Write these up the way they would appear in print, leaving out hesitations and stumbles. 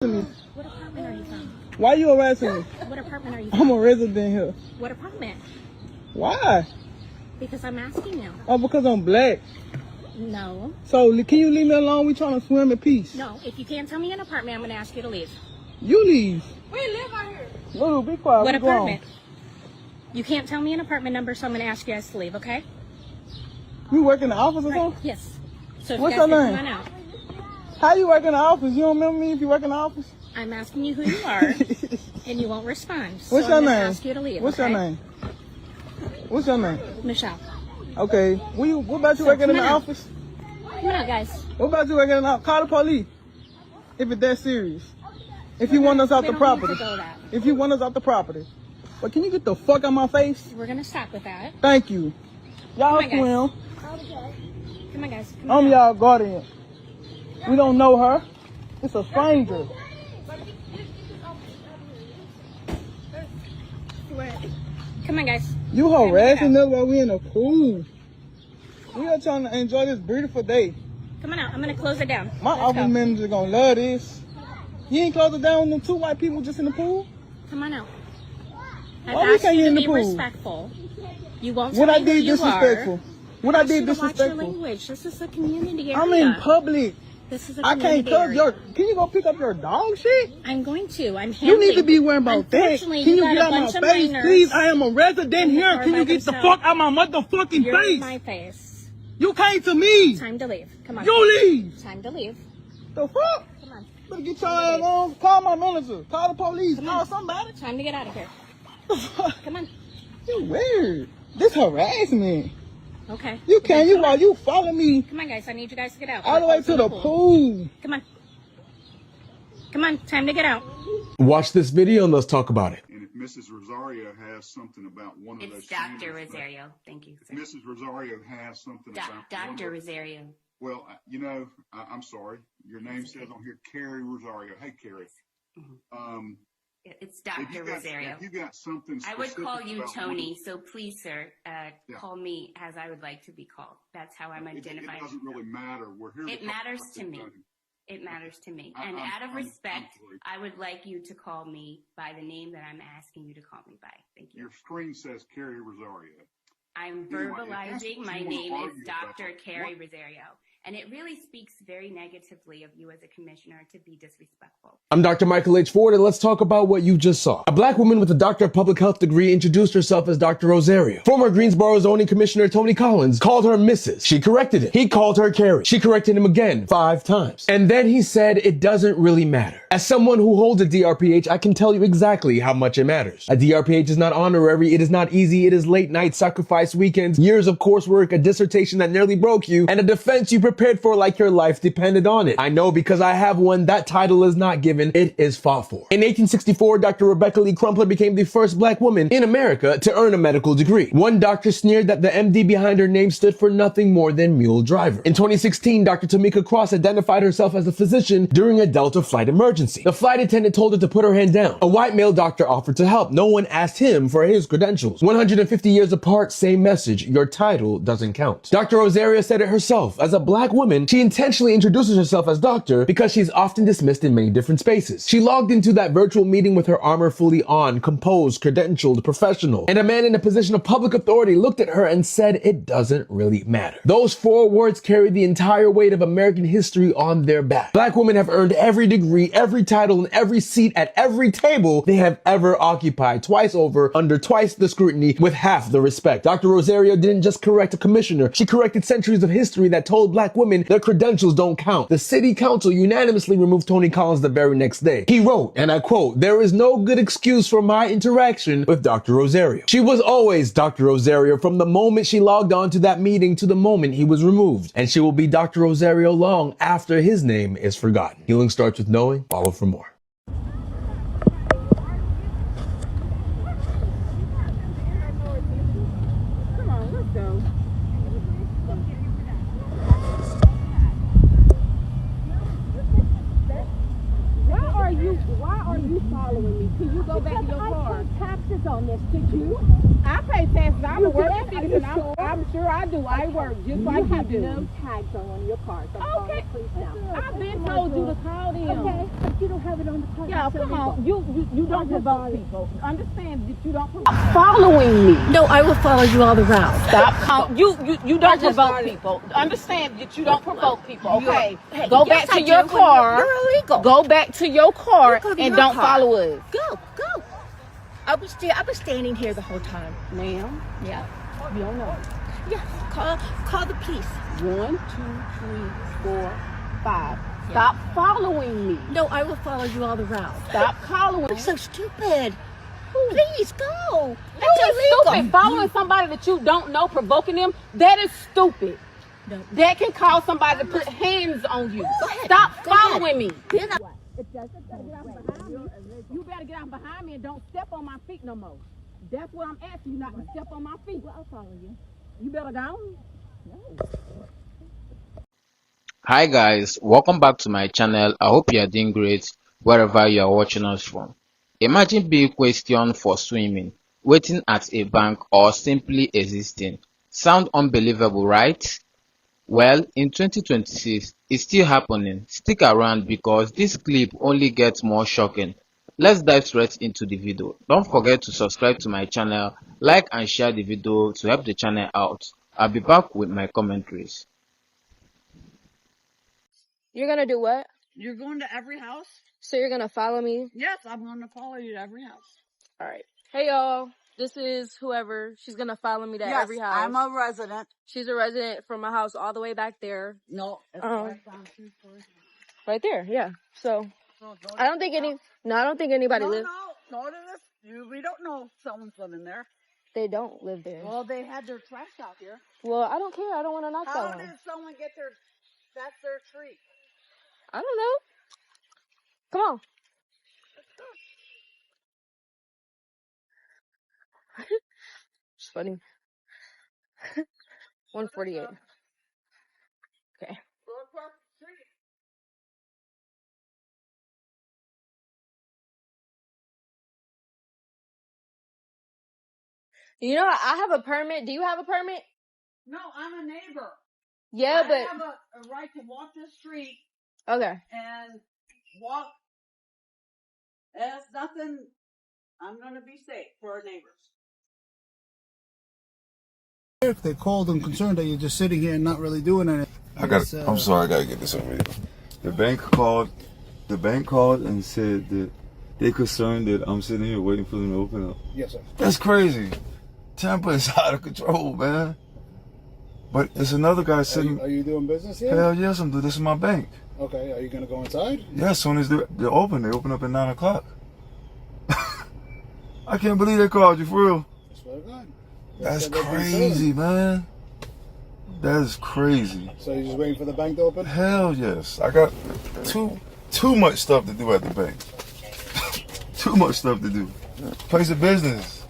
Me. What apartment are you from? Why you harassing me? What apartment are you from? I'm a resident here. What apartment? Why? Because I'm asking you. Oh, because I'm black. No. So can you leave me alone? We trying to swim in peace. No, if you can't tell me an apartment, I'm going to ask you to leave. You leave. We live out here. No, be quiet. What apartment? You can't tell me an apartment number, so I'm going to ask you guys to leave, okay? You work in the office or something? Yes. So if What's you guys your can name? come on out. How you work in the office? You don't remember me if you work in the office? I'm asking you who you are, and you won't respond. So What's your I'm gonna name? ask you to leave, What's okay? your name? What's your name? Michelle. Okay. What about you So working in the come on out. office? Come on out, guys. What about you working in the office? Call the police. If it's that serious. If you want us out the property. If you want us out the property. But can you get the fuck out my face? We're going to stop with that. Thank you. Y'all Come on, swim. Come on, guys. Come I'm on out. y'all guardian. We don't know her. It's a stranger. Come on, guys. You harassing us while we in a pool. We are trying to enjoy this beautiful day. Come on out. I'm going to close it down. My Let's office go. manager gonna love this. You ain't close it down with them two white people just in the pool? Come on out. I've Why we asked can't you get to in the be pool? respectful. You won't tell What I me who did you disrespectful? are. What I Ask did you to watch your disrespectful? language. This is a community area. I'm in public. This is a I can't community touch area. your. Can you go pick up your dog shit? I'm going to. I'm handling. You need to be worrying about that. Unfortunately, Can you got get a out my bunch of face, minors please? I am a resident in the here. car Can you by get the themselves. fuck out my motherfucking You're in face? my face. You came to me. Time to leave. Come on. You leave. Time to leave. The fuck? Come on. Better get your ass on. Call my manager. Call the police. Call somebody. Time to get out of here. Come on. You weird. This harassment. Okay. You can't. Come on. You follow me Come on, guys. I need you guys to get out. all the way to the pool. Come on. Come on. Time to get out. Watch this video and let's talk about it. And if Mrs. Rosario has something about one of those... It's Dr. Rosario. Thank you, sir. If Mrs. Rosario has something about... Dr. Rosario. Well, you know, I'm sorry. Your name says on here, Carrie Rosario. Hey, Carrie. Mm-hmm. It's If Dr. Rosario. If you got something I would specific call you about Tony, one- so please, sir, call me as I would like to be called. That's how I'm identifying. It doesn't really matter. We're here. It matters to me. It matters to me. And out of respect, I would like you to call me by the name that I'm asking you to call me by. Thank you. Your screen says Carrie Rosario. I'm Anyway, if that's verbalizing what my you wanna name is argue about, Dr. Carrie what- Rosario. And it really speaks very negatively of you as a commissioner to be disrespectful. I'm Dr. Michael H. Ford, and let's talk about what you just saw. A black woman with a Doctor of Public Health degree introduced herself as Dr. Rosario. Former Greensboro zoning commissioner Tony Collins called her Mrs. She corrected him. He called her Carrie. She corrected him again 5 times. And then he said it doesn't really matter. As someone who holds a DRPH, I can tell you exactly how much it matters. A DRPH is not honorary, it is not easy, it is late nights, sacrifice weekends, years of coursework, a dissertation that nearly broke you, and a defense you prepared for like your life depended on it. I know because I have one. That title is not given, it is fought for. In 1864, Dr. Rebecca Lee Crumpler became the first black woman in America to earn a medical degree. One doctor sneered that the MD behind her name stood for nothing more than mule driver. In 2016, Dr. Tamika Cross identified herself as a physician during a Delta flight emergency. The flight attendant told her to put her hand down. A white male doctor offered to help. No one asked him for his credentials. 150 years apart, same message. Your title doesn't count. Dr. Rosario said it herself. As a black woman, she intentionally introduces herself as doctor because she's often dismissed in many different spaces. She logged into that virtual meeting with her armor fully on, composed, credentialed, professional, and a man in a position of public authority looked at her and said it doesn't really matter. Those 4 words carry the entire weight of American history on their back. Black women have earned every degree, every title, and every seat at every table they have ever occupied, twice over, under twice the scrutiny, with half the respect. Dr. Rosario didn't just correct a commissioner, she corrected centuries of history that told black women their credentials don't count. The city council unanimously removed Tony Collins the very next day. He wrote, and I quote, "There is no good excuse for my interaction with Dr. Rosario." She was always Dr. Rosario from the moment she logged on to that meeting to the moment he was removed. And she will be Dr. Rosario long after his name is forgotten. Healing starts with knowing. Follow for more. Come on, let's go. Why are you following me? Can you go back to your car? I pay taxes on this, did you? I pay taxes. I'm a working did? Are citizen. you sure? I'm sure I do. I work just like you have do. no tags on one of your cars. Okay, police now. I've been told you to call them. Okay, but you don't have it on the card. Yeah, come on. You don't provoke people. Understand that you don't provoke. Following me. No, I will follow you all around. Stop. You don't provoke people. Understand that you don't provoke people. Okay. Go back to your car. You're illegal. Go back to your car Go to and your don't car. follow us. Go. I was standing here the whole time. Ma'am, Yeah. you don't know. Yeah. Call the police. 1, 2, 3, 4, 5. Stop following me. No, I will follow you all around. Stop following You're me. so stupid. Please go. That That's is illegal. stupid. Following somebody that you don't know, provoking them, that is stupid. No. That can cause somebody to put hands on you. Go ahead. Stop Go ahead. following me. Then I- You better get out behind me and don't step on my feet no more. That's what I'm asking you, not to step on my feet. Well, I'll follow you. You better go on. Hi guys, welcome back to my channel. I hope you are doing great wherever you are watching us from. Imagine being questioned for swimming, waiting at a bank, or simply existing. Sound unbelievable, right? Well, in 2026, it's still happening. Stick around because this clip only gets more shocking. Let's dive straight into the video. Don't forget to subscribe to my channel, like and share the video to help the channel out. I'll be back with my commentaries. You're gonna do what? You're going to every house? So you're gonna follow me? Yes, I'm going to follow you to every house. All right. Hey y'all, this is whoever. She's gonna follow me to Yes, every house. I'm a resident. She's a resident from my house all the way back there. No, it's Um, right down 2 floors. Right there, yeah. So So go I don't think anybody lives. No, to this. We don't know if someone's living there. They don't live there. Well, they had their trash out here. Well, I don't care. I don't want to knock How that one. did someone get that's their tree? I don't know. Come on. It's funny. 148. Okay. Go across the street. You know, I have a permit. Do you have a permit? No, I'm a neighbor. Yeah, I but have a right to walk this street okay. and walk. There's nothing. I'm going to be safe for our neighbors. If they called and concerned that you're just sitting here and not really doing anything. I'm sorry, I gotta get this over here. The bank called and said that they concerned that I'm sitting here waiting for them to open up. Yes, sir. That's crazy. Tampa is out of control, man. But it's another guy sitting. Are you doing business here? Hell yes, I'm doing. This is my bank. Okay, are you gonna go inside? Yeah, as soon as they're open, they open up at 9 o'clock. I can't believe they called you for real. I swear to God. That's crazy, man. That is crazy. So you're just waiting for the bank to open? Hell yes. I got too much stuff to do at the bank. Too much stuff to do. Place of business.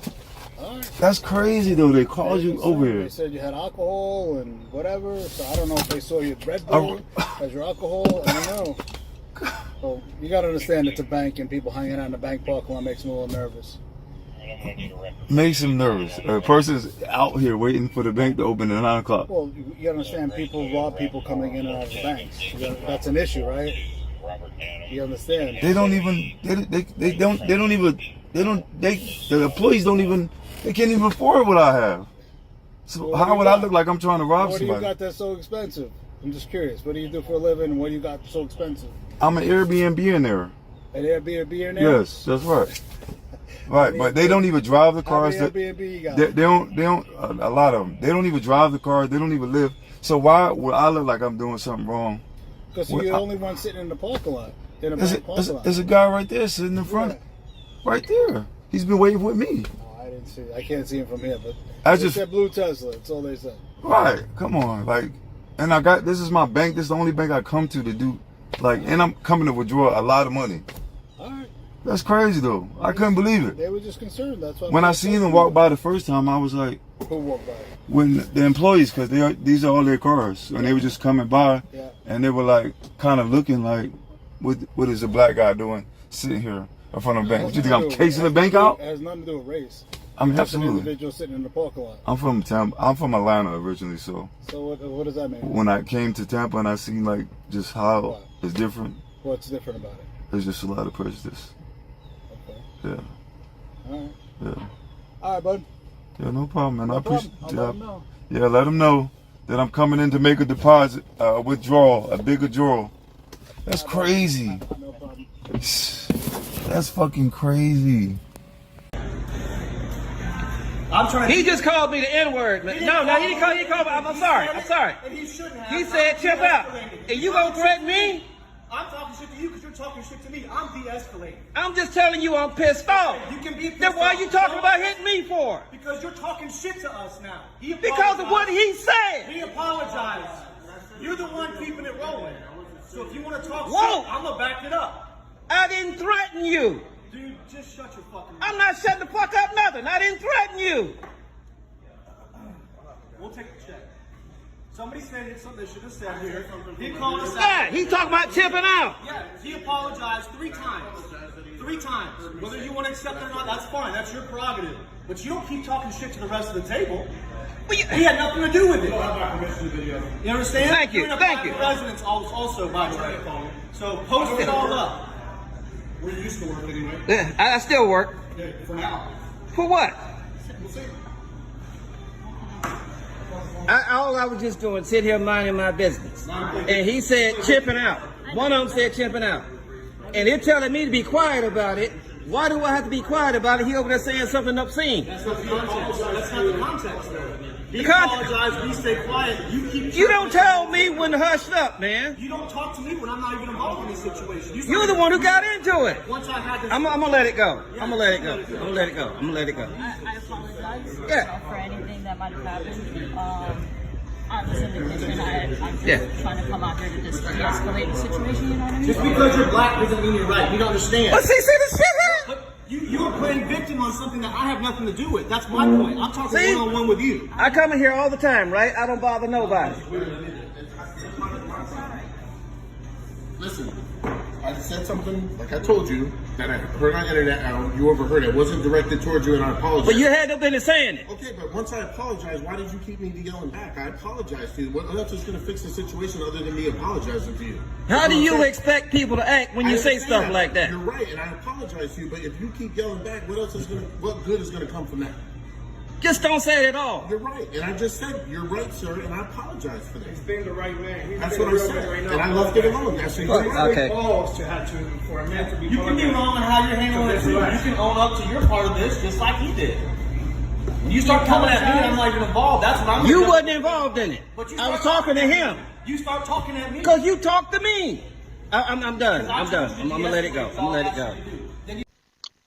Alright. That's crazy though. They called you over here. They said you had alcohol and whatever. So I don't know if they saw your Red Bull as your alcohol. I don't know. So you gotta understand it's a bank and people hanging out in the bank parking lot makes them a little nervous. Makes him nervous. A person's out here waiting for the bank to open at 9 o'clock. Well, you gotta understand people rob people coming in and out of the banks. That's an issue, right? You understand? They don't even. The employees don't even. They can't even afford what I have. So Well, how would I look like I'm trying to rob What do you somebody? got that's so expensive? I'm just curious. What do you do for a living? What do you got so expensive? I'm an Airbnb in there. An Airbnb in there? Yes, that's right. Right, but they don't even drive the cars. How many Airbnb you got? They don't. A lot of them. They don't even drive the car. They don't even live. So why would I look like I'm doing something wrong? Because you're the only one sitting in the parking lot. In the back parking lot. There's a guy right there sitting in front. Yeah. Right there. He's been waiting with me. Oh, I didn't see. I can't see him from here, but I they just said blue Tesla. That's all they said. Right. Come on. Like, and this is my bank. This is the only bank I come to do. Like, and I'm coming to withdraw a lot of money. All right. That's crazy though. I couldn't believe it. They were just concerned. That's why. When I seen them walk by the first time, I was like, who walked by? When the employees, because these are all their cars, and they were just coming by, and they were like kind of looking like, what is a black guy doing sitting here in front of a bank? What you think I'm casing the bank out? It has nothing to do with race. I mean, Just an absolutely. individual sitting in the parking lot. I'm from Tampa. I'm from Atlanta originally, so. So what does that mean? When I came to Tampa and I seen like just how it's different. What's different about it? There's just a lot of prejudice. Okay. Yeah. All right. Yeah. All right, bud. Yeah, no problem, man. No I appreciate. problem. I'll let 'em know. Yeah, let them know that I'm coming in to make a deposit, withdrawal, a big withdrawal. That's crazy. No problem. That's fucking crazy. He just called me the N-word, man. No, he didn't call me. I'm sorry. He said, chip out. And you gonna threaten me? I'm talking shit to you because you're talking shit to me. I'm de-escalating. I'm just telling you I'm pissed off. You can be pissed Then why are off. you talking about hitting me for? Because you're talking shit to us now. Because of what he said. He apologized. You're the one keeping it rolling. So if you want to talk Whoa. shit, I'm going to back it up. I didn't threaten you. Dude, just shut your fucking mouth. I'm not shutting the fuck up nothing. I didn't threaten you. We'll take the check. Somebody said something they should have said here. He called us out. Yeah, he talking about chipping out. Yeah, he apologized 3 times. 3 times. Whether you want to accept it or not, that's fine. That's your prerogative. But you don't keep talking shit to the rest of the table. He had nothing to do with it. You understand? Thank you. You're in a Thank private you. residence also, by the way. So post it all up. Where you used to work anyway. Yeah, I still work. Yeah, for now. For what? We'll see. All I was just doing, sit here minding my business. And he said chipping out. One of them said chipping out. And they're telling me to be quiet about it. Why do I have to be quiet about it? He over there saying something obscene. That's not the context. That's not the context. He apologized, we stay quiet. You don't tell me when to hush up, man. You don't talk to me when I'm not even involved in this situation. You're the one who got into it. Once I had this, I'm gonna let it go. I'm gonna let it go. I'm gonna let it go. I'm gonna let it go. I apologize Yeah. for anything that might have happened. I was in the kitchen. I'm just Yeah. trying to come out here to just de-escalate the situation, you know what I mean? just because you're black doesn't mean you're right. You don't understand. But see this shit here? But you are playing victim on something that I have nothing to do with. That's my point. I'm talking one-on-one with you. I come in here all the time, right? I don't bother nobody. Listen, I said something, like I told you, that I heard on the internet, and you overheard it. It wasn't directed towards you, and I apologize. But you had no business saying it. Okay, but once I apologized, why did you keep me yelling back? I apologized to you. What else is going to fix the situation other than me apologizing to you? How do you expect people to act when you say stuff like that? You're right, and I apologize to you, but if you keep yelling back, what good is going to come from that? Just don't say it at all. You're right, and I just said, you're right, sir, and I apologize for that. He's being the right man. That's what I said, and I left it alone. That's what you Okay. For a man to be you can be wrong on how you're handling it too. You can own up to your part of this just like he did. When you start coming at me and I'm not even involved, that's what I'm You wasn't involved in it. But you I was start talking to him. You start talking at me. Because you talked to me. I'm done. I'm done. I'm gonna let it go. I'm gonna let it go.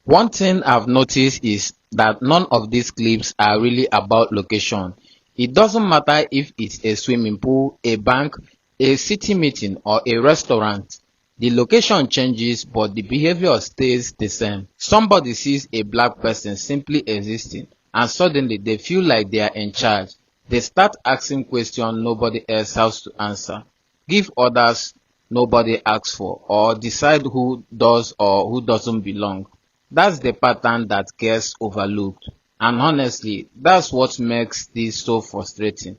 One thing I've noticed is that none of these clips are really about location. It doesn't matter if it's a swimming pool, a bank, a city meeting, or a restaurant. The location changes, but the behavior stays the same. Somebody sees a black person simply existing, and suddenly they feel like they are in charge. They start asking questions nobody else has to answer, give orders nobody asks for, or decide who does or who doesn't belong. That's the pattern that gets overlooked. And honestly, that's what makes this so frustrating.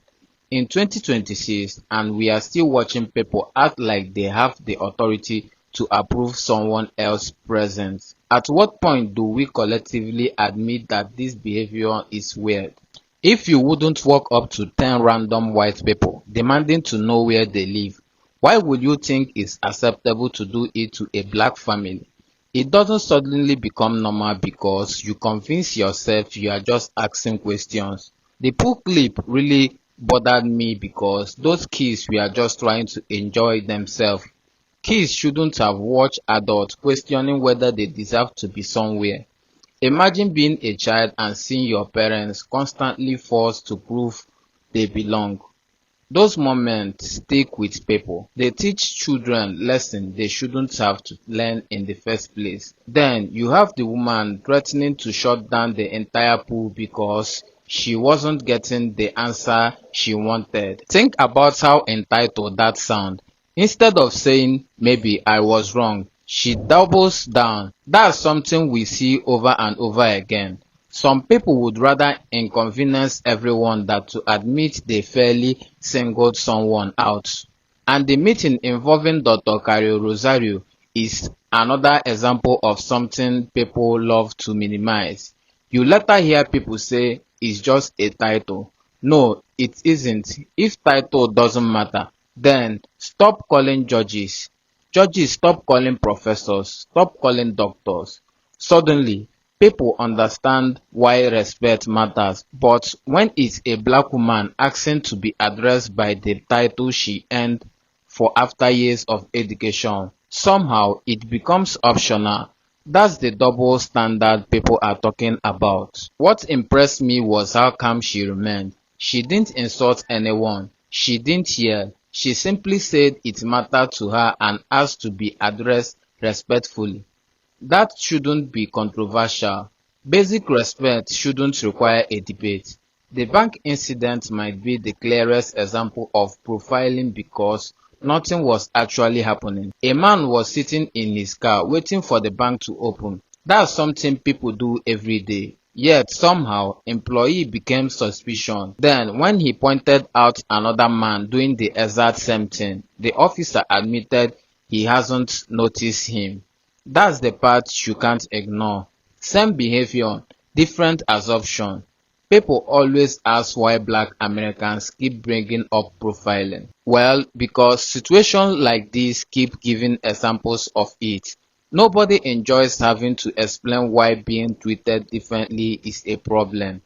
In 2026, and we are still watching people act like they have the authority to approve someone else's presence. At what point do we collectively admit that this behavior is weird? If you wouldn't walk up to 10 random white people demanding to know where they live, why would you think it's acceptable to do it to a black family? It doesn't suddenly become normal because you convince yourself you are just asking questions. The pool clip really bothered me because those kids were just trying to enjoy themselves. Kids shouldn't have watched adults questioning whether they deserve to be somewhere. Imagine being a child and seeing your parents constantly forced to prove they belong. Those moments stick with people. They teach children lessons they shouldn't have to learn in the first place. Then you have the woman threatening to shut down the entire pool because she wasn't getting the answer she wanted. Think about how entitled that sounds. Instead of saying, maybe I was wrong, she doubles down. That's something we see over and over again. Some people would rather inconvenience everyone than to admit they fairly singled someone out. And the meeting involving Dr. Cario Rosario is another example of something people love to minimize. You later hear people say it's just a title. No, it isn't. If title doesn't matter, then stop calling judges. Judges, stop calling professors. Stop calling doctors. Suddenly, people understand why respect matters, but when it's a black woman asking to be addressed by the title she earned for after years of education, somehow it becomes optional. That's the double standard people are talking about. What impressed me was how calm she remained. She didn't insult anyone. She didn't yell. She simply said it mattered to her and asked to be addressed respectfully. That shouldn't be controversial. Basic respect shouldn't require a debate. The bank incident might be the clearest example of profiling because nothing was actually happening. A man was sitting in his car waiting for the bank to open. That's something people do every day. Yet somehow, employee became suspicious. Then, when he pointed out another man doing the exact same thing, the officer admitted he hasn't noticed him. That's the part you can't ignore. Same behavior, different assumption. People always ask why black Americans keep bringing up profiling. Well, because situations like this keep giving examples of it. Nobody enjoys having to explain why being treated differently is a problem.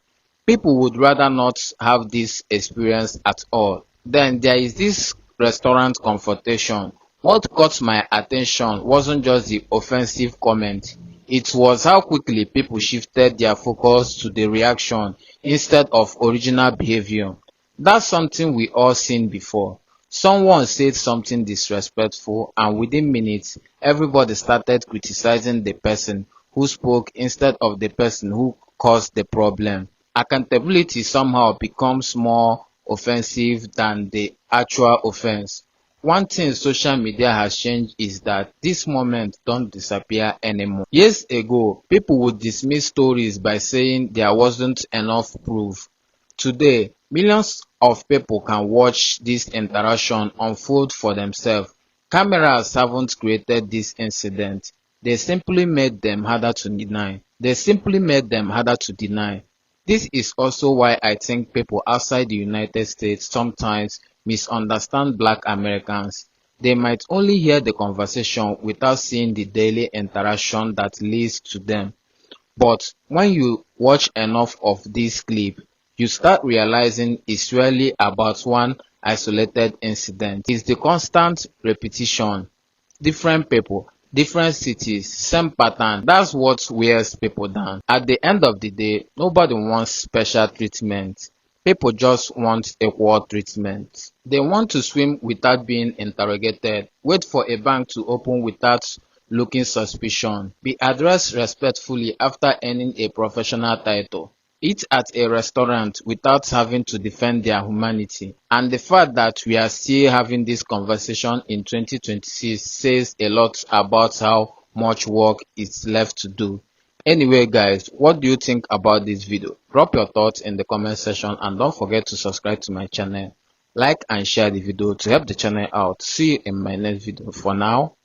People would rather not have this experience at all. Then there is this restaurant confrontation. What caught my attention wasn't just the offensive comment. It was how quickly people shifted their focus to the reaction instead of original behavior. That's something we all seen before. Someone said something disrespectful and within minutes, everybody started criticizing the person who spoke instead of the person who caused the problem. Accountability somehow becomes more offensive than the actual offense. One thing social media has changed is that these moments don't disappear anymore. Years ago, people would dismiss stories by saying there wasn't enough proof. Today, millions of people can watch this interaction unfold for themselves. Cameras haven't created this incident. They simply made them harder to deny. This is also why I think people outside the United States sometimes misunderstand black Americans. They might only hear the conversation without seeing the daily interaction that leads to them. But when you watch enough of this clip, you start realizing it's really about one isolated incident. It's the constant repetition. Different people, different cities, same pattern. That's what wears people down. At the end of the day, nobody wants special treatment. People just want equal treatment. They want to swim without being interrogated, wait for a bank to open without looking suspicion, be addressed respectfully after earning a professional title, eat at a restaurant without having to defend their humanity. And the fact that we are still having this conversation in 2026 says a lot about how much work is left to do. Anyway guys, what do you think about this video? Drop your thoughts in the comment section and don't forget to subscribe to my channel. Like and share the video to help the channel out. See you in my next video. For now,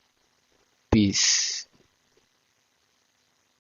peace.